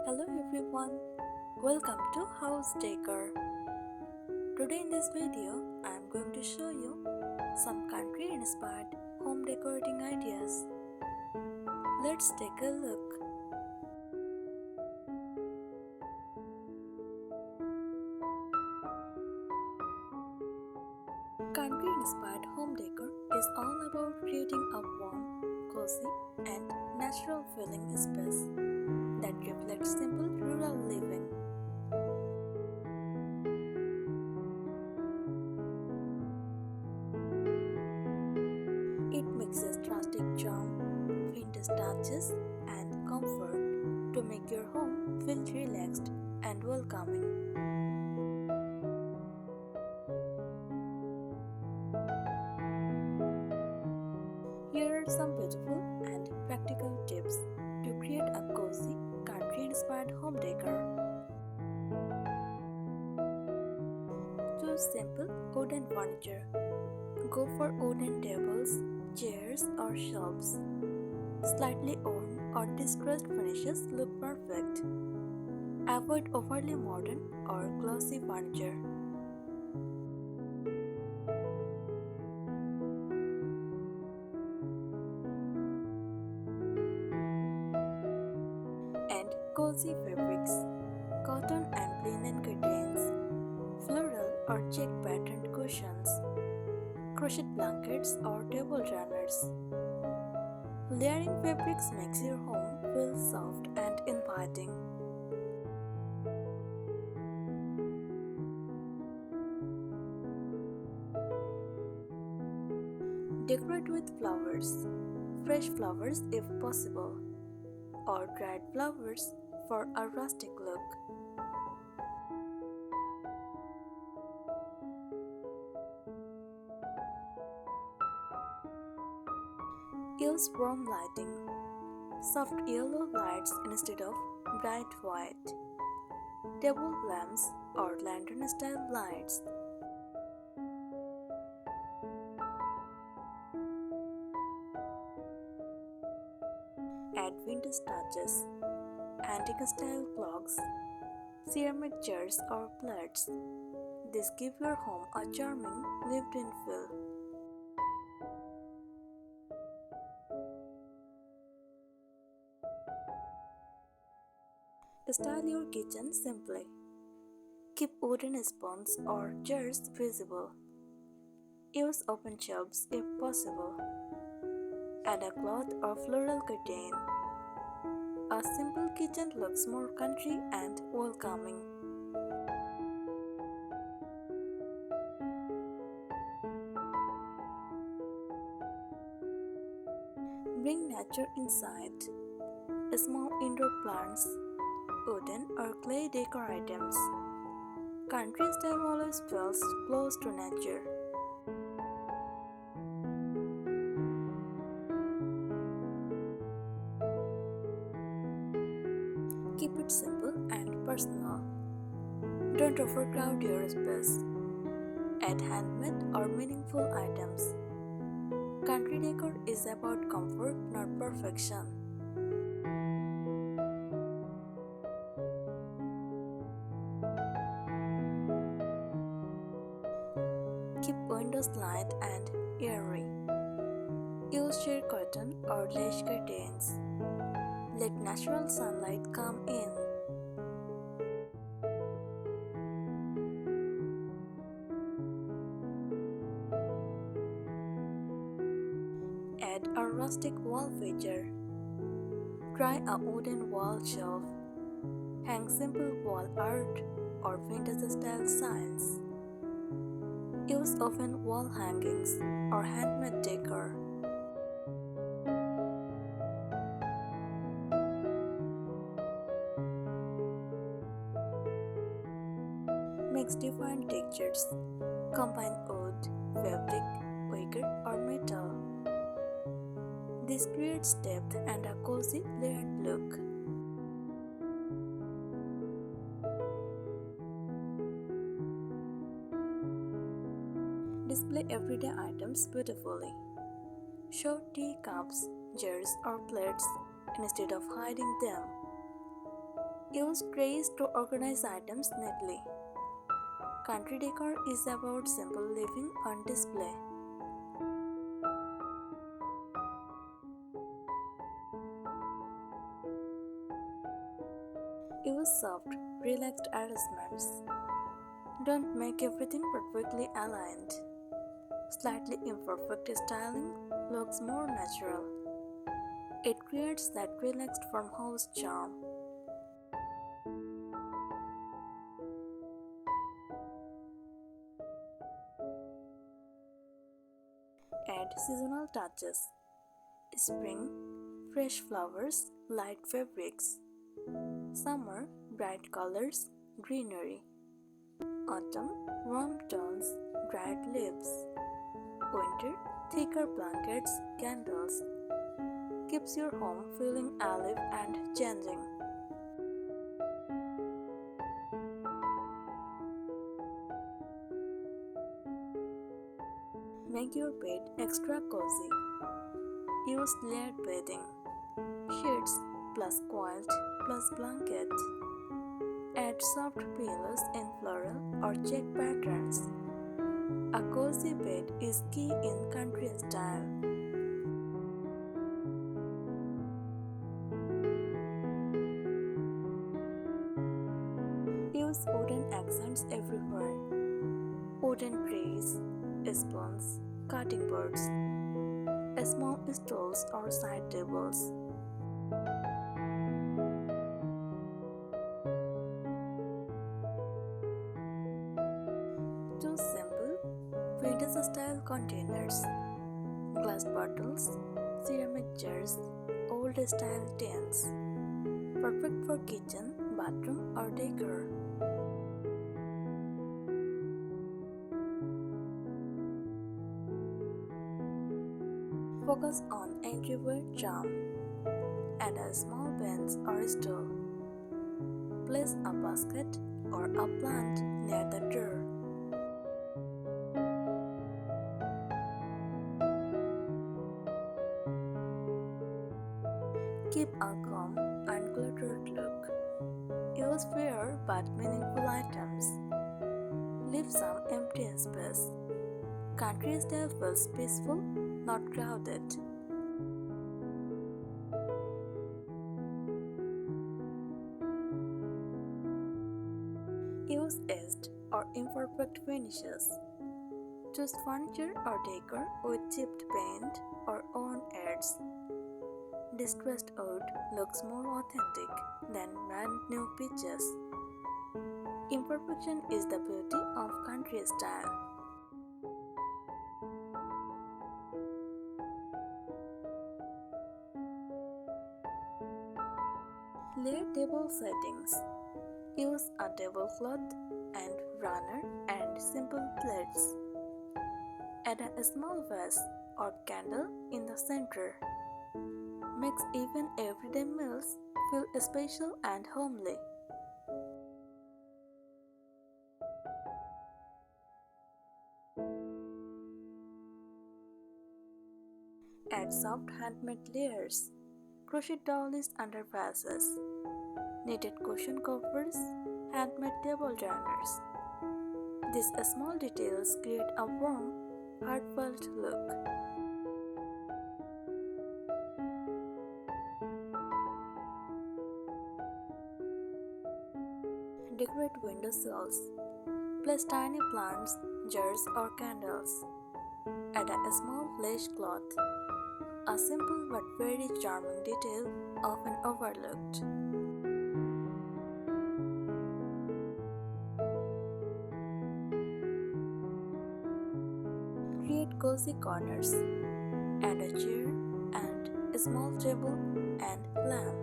Hello everyone, welcome to House Decor. Today in this video, I am going to show you some country inspired home decorating ideas. Let's take a look. Country inspired home decor is all about creating a warm, cozy, and natural feeling space that reflects simple rural living. It mixes rustic charm, vintage touches, and comfort to make your home feel relaxed and welcoming. Here are some beautiful and practical tips to create a cozy, country-inspired home decor. Choose simple wooden furniture. Go for wooden tables, chairs, or shelves. Slightly worn or distressed finishes look perfect. Avoid overly modern or glossy furniture. And cozy fabrics, cotton and linen curtains, floral or check patterned cushions, crochet blankets or table runners. Layering fabrics makes your home feel soft and inviting. Decorate with flowers, fresh flowers if possible, or dried flowers for a rustic look. Use warm lighting, soft yellow lights instead of bright white, table lamps or lantern style lights. Add vintage touches, antique style clocks, ceramic jars or plates. This give your home a charming lived-in feel. Style your kitchen simply. Keep wooden spoons or jars visible. Use open shelves if possible. Add a cloth or floral curtain. A simple kitchen looks more country and welcoming. Bring nature inside. Small indoor plants, wooden or clay decor items. Country style always feels close to nature. Keep it simple and personal. Don't overcrowd your space. Add handmade or meaningful items. Country decor is about comfort, not perfection. Keep windows light and airy. Use sheer curtain or lace curtains. Let natural sunlight come in. Add a rustic wall feature. Try a wooden wall shelf. Hang simple wall art or vintage style signs. Use open wall hangings or handmade decor. Mix different textures. Combine wood, fabric, wicker, or metal. This creates depth and a cozy layered look. Display everyday items beautifully. Show teacups, jars, or plates instead of hiding them. Use trays to organize items neatly. Country decor is about simple living on display. Use soft, relaxed arrangements. Don't make everything perfectly aligned. Slightly imperfect styling looks more natural. It creates that relaxed farmhouse charm. Add seasonal touches. Spring, fresh flowers, light fabrics. Summer, bright colors, greenery. Autumn, warm tones, bright leaves. Winter, thicker blankets, candles. Keeps your home feeling alive and changing. Make your bed extra cozy. Use layered bedding. Sheets plus quilt plus blanket. Add soft pillows in floral or check patterns. A cozy bed is key in country style. Use wooden accents everywhere. Wooden trays, spoons, cutting boards, small stools or side tables. Choose simple, vintage-style containers, glass bottles, ceramic jars, old-style tins. Perfect for kitchen, bathroom, or decor. Focus on entryway charm. Add a small bench or stool. Place a basket or a plant near the door. Keep a calm, uncluttered look. Use fewer but meaningful items. Leave some empty space. Country style feels peaceful, not crowded. Use aged or imperfect finishes. Choose furniture or decor with chipped paint or worn edges. Distressed wood looks more authentic than brand new pictures. Imperfection is the beauty of country style. Layer table settings. Use a tablecloth and runner and simple plates. Add a small vase or candle in the center. Makes even everyday meals feel special and homely. Add soft handmade layers. Crochet dowels under vases. Knitted cushion covers. Handmade table joiners. These small details create a warm, heartfelt look. Decorate windowsills. Place tiny plants, jars, or candles. Add a small lace cloth. A simple but very charming detail, often overlooked. Create cozy corners. Add a chair and a small table and lamp.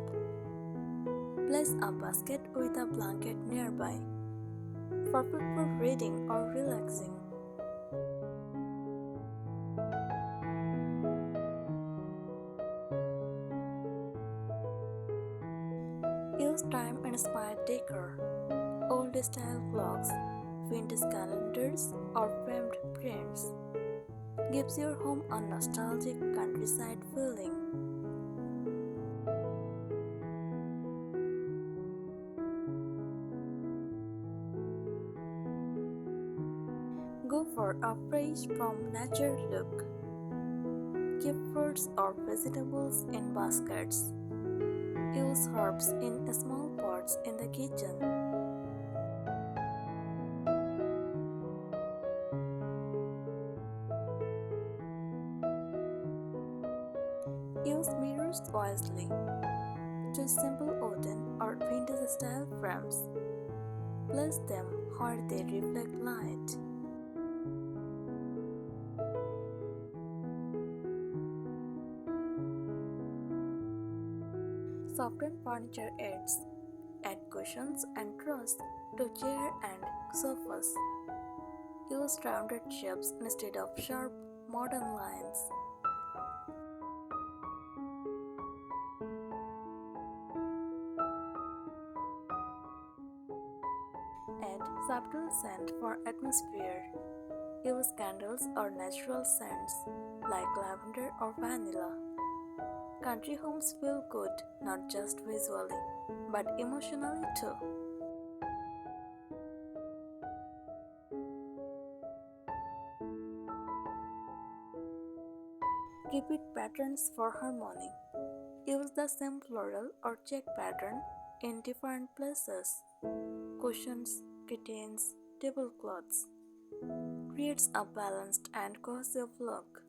Place a basket with a blanket nearby. Perfect for reading or relaxing. Use time-inspired decor, old-style clocks, vintage calendars, or framed prints. Gives your home a nostalgic countryside feeling. Go for a fresh from nature look. Keep fruits or vegetables in baskets. Use herbs in small pots in the kitchen. Use mirrors wisely. Choose simple wooden or vintage style frames. Place them where they reflect light. Soften furniture aids. Add cushions and truss to chair and sofas. Use rounded shapes instead of sharp, modern lines. Add subtle scent for atmosphere. Use candles or natural scents like lavender or vanilla. Country homes feel good not just visually, but emotionally too. Repeat patterns for harmony. Use the same floral or check pattern in different places. Cushions, curtains, tablecloths. Creates a balanced and cohesive look.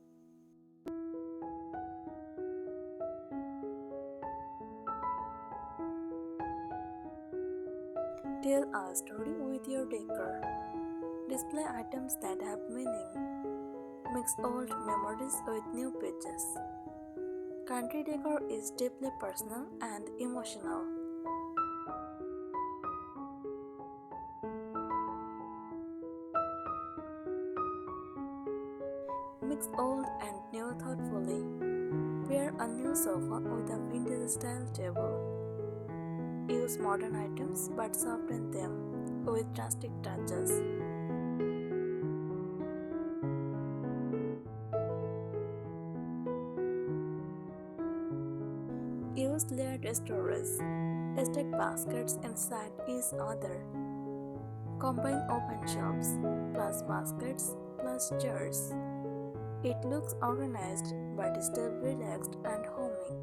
Tell a story with your decor. Display items that have meaning. Mix old memories with new pages. Country decor is deeply personal and emotional. Mix old and new thoughtfully. Pair a new sofa with a vintage style table. Use modern items but soften them with rustic touches. Use layered storage. Stack baskets inside each other. Combine open shelves plus baskets plus chairs. It looks organized but still relaxed and homey.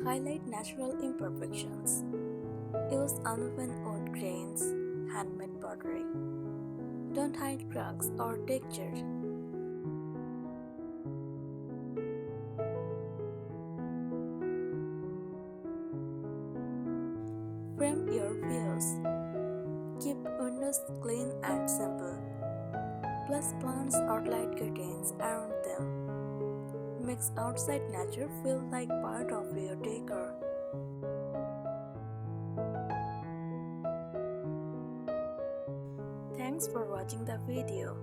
Highlight natural imperfections. Use uneven wood grains, handmade pottery. Don't hide cracks or texture. Frame your views. Keep windows clean and simple. Place plants or light curtains around them. Makes outside nature feel like part of your decor. Thanks for watching the video.